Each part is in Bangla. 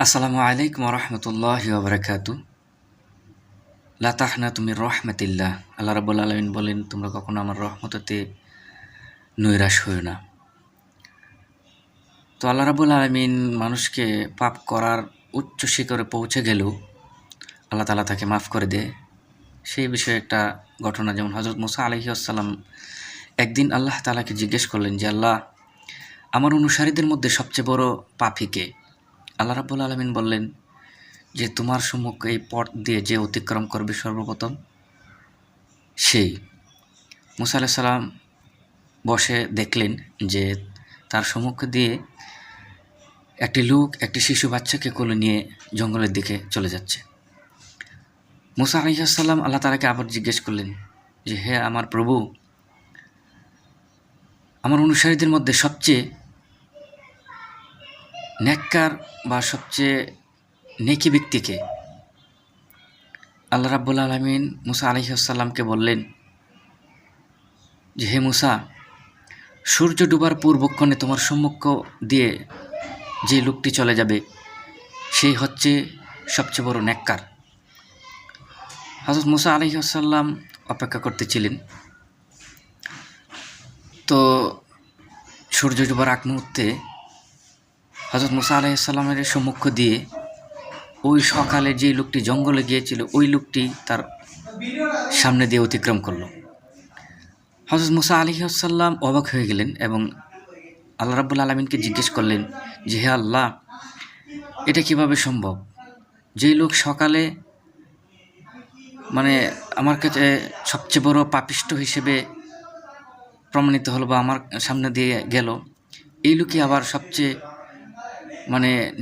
আসসালামু আলাইকুম রহমতুল্লাহি ওবরাকাতু। লা তাহনাতু মির রাহমাতিল্লাহ। আল্লাহ রাব্বুল আলামিন বলেন, তোমরা কখনো আমার রহমতেতে নৈরাশ হইও না। তো আল্লাহ রাব্বুল আলামিন মানুষকে পাপ করার উচ্চ শিখরে পৌঁছে গেলেও আল্লাহ তাআলা তাকে মাফ করে দেয়। সেই বিষয়ে একটা ঘটনা, যেমন হযরত মুসা আলাইহিস সালাম একদিন আল্লাহ তাআলাকে জিজ্ঞেস করলেন যে, আল্লাহ, আমার অনুসারীদের মধ্যে সবচেয়ে বড় পাপী কে? আল্লাহ রাব্বুল আলামিন বললেন যে, তোমার সম্মুখে এই পথ দিয়ে যে অতিক্রম করবে সর্বপ্রথম সেই। মুসা আলাইহিস সালাম বসে দেখলেন যে তার সম্মুখ দিয়ে একটি লোক একটি শিশু বাচ্চাকে কোলে নিয়ে জঙ্গলের দিকে চলে যাচ্ছে। মুসা আলাইহিস সালাম আল্লাহ তাআলাকে আবার জিজ্ঞেস করলেন যে, হে আমার প্রভু, আমার অনুসারীদের মধ্যে সবচেয়ে নেককার বা সবচেয়ে নেকি ব্যক্তিকে? আল্লাহ রাব্বুল আলামিন মুসা আলাইহিস সালামকে বললেন যে, হে মুসা, সূর্য ডুবার পূর্বক্ষণে তোমার সম্মুখ দিয়ে যে লোকটি চলে যাবে সেই হচ্ছে সবচেয়ে বড় নেককার। হযরত মুসা আলাইহিস সালাম অপেক্ষা করতেছিলেন। তো সূর্য ডুবার আগ মুহূর্তে হযরত মুসা আলাইহিস সালামের সম্মুখ দিয়ে ওই সকালে যে লোকটি জঙ্গলে গিয়েছিল ওই লোকটি তার সামনে দিয়ে অতিক্রম করলো। হযরত মুসা আলাইহিস সালাম অবাক হয়ে গেলেন এবং আল্লাহ রাব্বুল আলামিনকে জিজ্ঞেস করলেন যে, হে আল্লাহ, এটা কিভাবে সম্ভব? যেই লোক সকালে আমার কাছে সবচেয়ে বড় পাপিষ্ঠ হিসেবে প্রমাণিত হলো বা আমার সামনে দিয়ে গেল, এই লোকই আবার সবচেয়ে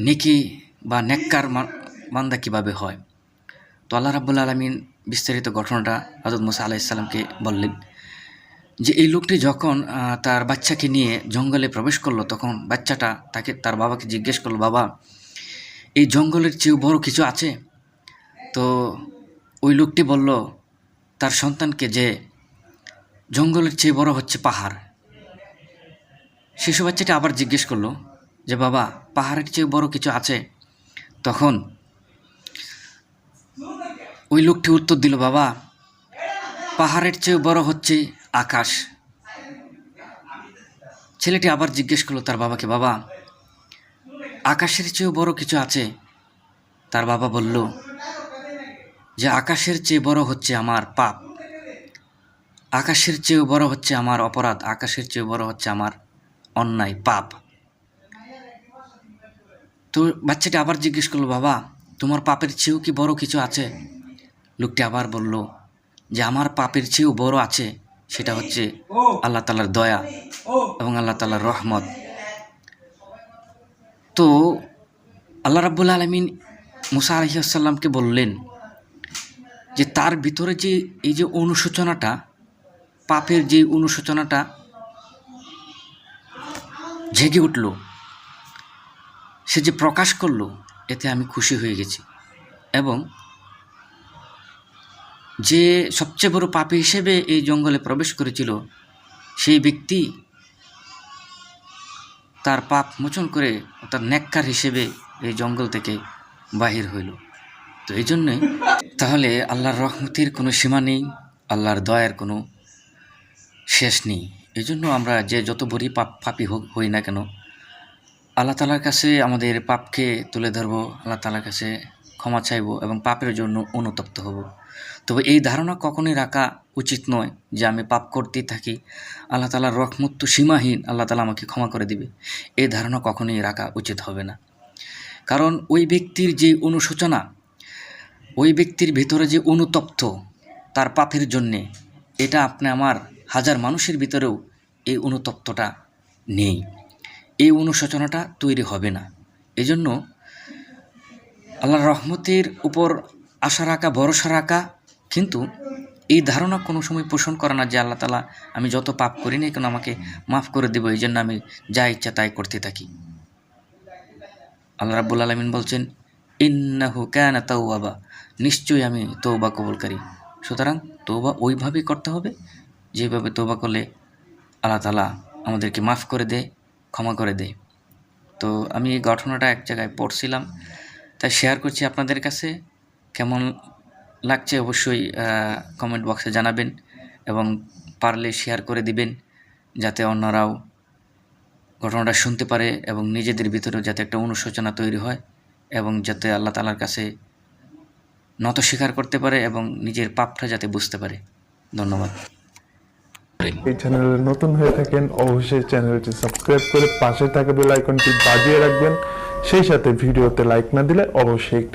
নেকি বা নেককার বান্দা কিভাবে হয়? তো আল্লাহ রাব্বুল আলামিন বিস্তারিত ঘটনাটা হযরত মুসা আলাইহিস সালামকে বললেন যে, এই লোকটি যখন তার বাচ্চাকে নিয়ে জঙ্গলে প্রবেশ করলো, তখন বাচ্চাটা তার বাবাকে জিজ্ঞেস করলো, বাবা, এই জঙ্গলের চেয়েও বড় কিছু আছে? তো ওই লোকটি বলল তার সন্তানকে যে, জঙ্গলের চেয়ে বড় হচ্ছে পাহাড়। শিশু বাচ্চাটি আবার জিজ্ঞেস করলো যে, বাবা, পাহাড়ের চেয়ে বড় কিছু আছে? তখন ওই লোকটি উত্তর দিল, বাবা, পাহাড়ের চেয়ে বড় হচ্ছে আকাশ। ছেলেটি আবার জিজ্ঞেস করলো তার বাবাকে, বাবা, আকাশের চেয়েও বড় কিছু আছে? তার বাবা বলল যে, আকাশের চেয়ে বড় হচ্ছে আমার পাপ, আকাশের চেয়েও বড় হচ্ছে আমার অপরাধ, আকাশের চেয়েও বড় হচ্ছে আমার অন্যায় পাপ। তো বাচ্চাটি আবার জিজ্ঞেস করলো, বাবা, তোমার পাপের চেয়েও কি বড় কিছু আছে? লোকটি আবার বলল যে, আমার পাপের চেয়েও বড় আছে, সেটা হচ্ছে আল্লাহ তাআলার দয়া এবং আল্লাহ তাআলার রহমত। তো আল্লাহ রাব্বুল আলামিন মুসা আলাইহিস সালামকে বললেন যে, তার ভিতরে যে এই যে অনুশোচনাটা, পাপের যে অনুশোচনাটা জেগে উঠল, সে যে প্রকাশ করলো, এতে আমি খুশি হয়ে গেছি। এবং যে সবচেয়ে বড় পাপী হিসেবে এই জঙ্গলে প্রবেশ করেছিল, সেই ব্যক্তি তার পাপ মোচন করে তার নেককার হিসেবে এই জঙ্গল থেকে বাহির হইল। তো এই জন্যই তাহলে আল্লাহর রহমতের কোনো সীমা নেই, আল্লাহর দয়ার কোনো শেষ নেই। এই জন্য আমরা যে যত বড়ই পাপী হই না কেন, আল্লাহ তাআলার কাছে আমাদের পাপকে তুলে ধরবো, আল্লাহ তাআলার কাছে ক্ষমা চাইব এবং পাপের জন্য অনুতপ্ত হব। তবে এই ধারণা কখনোই রাখা উচিত নয় যে আমি পাপ করতেই থাকি, আল্লাহ তাআলার রহমত তো সীমাহীন, আল্লাহ তাআলা আমাকে ক্ষমা করে দিবে। এই ধারণা কখনোই রাখা উচিত হবে না। কারণ ওই ব্যক্তির যে অনুশোচনা, ওই ব্যক্তির ভিতরে যে অনুতপ্ত তার পাপের জন্যে, এটা আপনি আমার হাজার মানুষের ভিতরেও এই অনুতপ্তটা নেই, এই অনুশোচনাটা তৈরি হবে না। এজন্য আল্লাহর রহমতের উপর আশা রাখা, ভরসা রাখা, কিন্তু এই ধারণা কোনো সময় পোষণ করে না যে আল্লাহ তাআলা আমি যত পাপ করি না কেন আমাকে মাফ করে দেব, এই জন্য আমি যা ইচ্ছা তাই করতে থাকি। আল্লাহ রাব্বুল আলামিন বলছেন, ইন্নাহু কানা তাওয়াবা, নিশ্চয়ই আমি তওবা কবুলকারী। সুতরাং তওবা ওইভাবেই করতে হবে যেভাবে তওবা করলে আল্লাহ তাআলা আমাদেরকে মাফ করে দেয়, ক্ষমা করে দেয়। তো আমি এই ঘটনাটা এক জায়গায় পড়ছিলাম, তাই শেয়ার করছি আপনাদের কাছে। কেমন লাগছে অবশ্যই কমেন্ট বক্সে জানাবেন এবং পারলে শেয়ার করে দিবেন, যাতে অন্যরাও ঘটনাটা শুনতে পারে এবং নিজেদের ভিতরেও যাতে একটা অনুশোচনা তৈরি হয় এবং যাতে আল্লাহ তাআলার কাছে নত স্বীকার করতে পারে এবং নিজের পাপটা যাতে বুঝতে পারে। ধন্যবাদ। এই চ্যানেলে নতুন হয়ে থাকেন অবশ্যই চ্যানেলটি সাবস্ক্রাইব করে পাশে থাকা বেল আইকনটি বাজিয়ে রাখবেন। সেই সাথে ভিডিওতে লাইক না দিলে অবশ্যই একটি